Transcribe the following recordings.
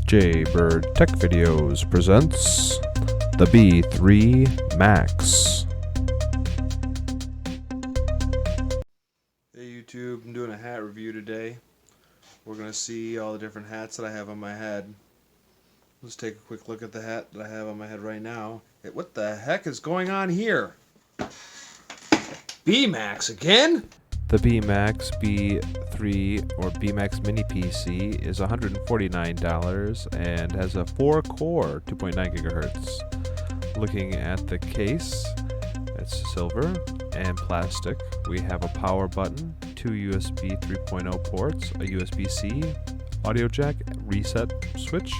Jaybird Tech Videos presents the B3 Max. Hey YouTube, I'm doing a hat review today. We're going to see all the different hats that I have on my head. Let's take a quick look at the hat that I have on my head right now. What the heck is going on here? BMAX again? The BMAX B3 or BMAX Mini PC is $149 and has a 4-core 2.9 gigahertz. Looking at the case, it's silver and plastic. We have a power button, 2 USB 3.0 ports, a USB-C, audio jack, reset switch,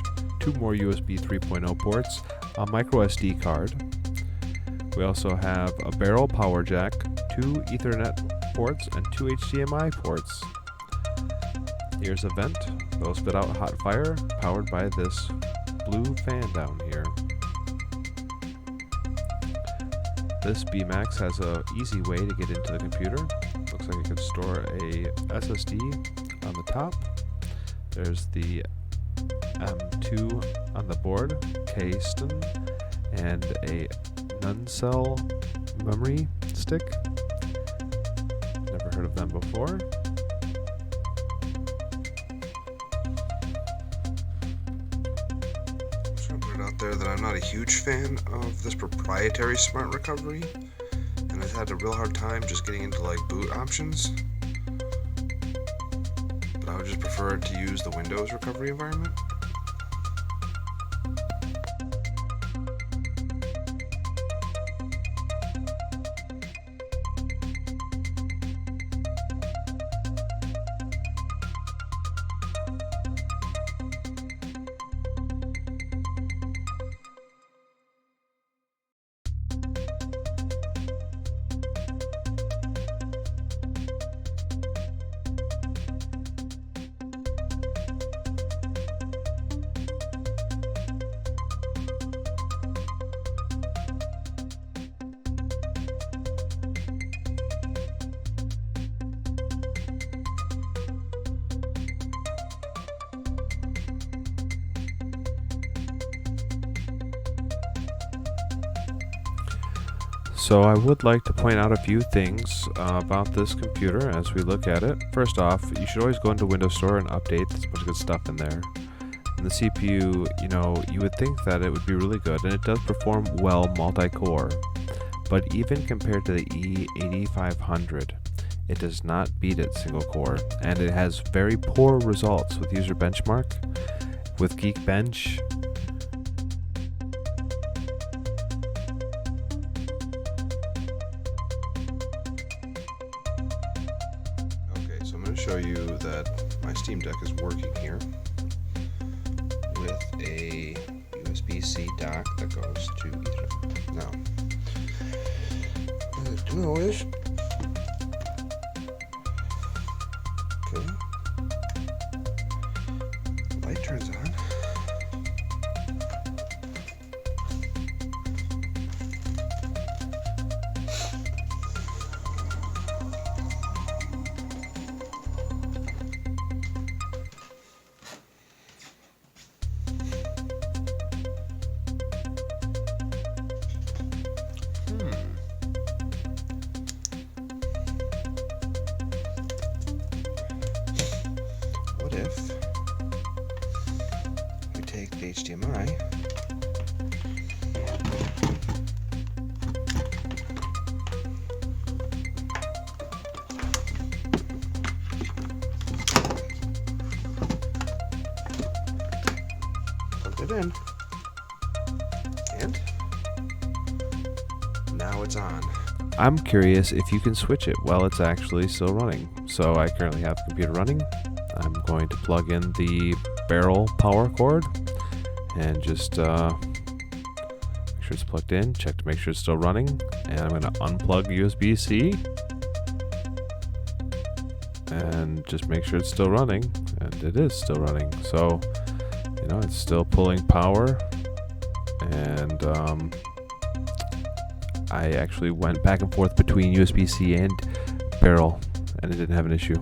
2 more USB 3.0 ports, a micro SD card. We also have a barrel power jack, 2 Ethernet ports, and 2 HDMI ports. Here's a vent that'll spit out hot fire, powered by this blue fan down here. This BMAX has an easy way to get into the computer. Looks like it can store a SSD on the top. There's the M2 on the board, Keystone, and a non-cell memory stick. Never heard of them before. I'm just going to put it out there that I'm not a huge fan of this proprietary smart recovery, and I've had a real hard time just getting into like boot options. But I would just prefer to use the Windows recovery environment. So I would like to point out a few things about this computer as we look at it. First off, you should always go into Windows Store and update. There's a bunch of good stuff in there. And the CPU, you would think that it would be really good, and it does perform well multi-core. But even compared to the E8500, it does not beat it single core, and it has very poor results with user benchmark, with Geekbench. So I'm going to show you that my Steam Deck is working here with a USB-C dock that goes to Ethernet. Now, what I do know is, okay, light turns on. What if we take the HDMI plug it in, and now it's on. I'm curious if you can switch it while it's actually still running. So I currently have the computer running. I'm going to plug in the barrel power cord and just make sure it's plugged in, check to make sure it's still running, and I'm going to unplug USB-C and just make sure it's still running, and it is still running. So, it's still pulling power, and I actually went back and forth between USB-C and barrel, and it didn't have an issue.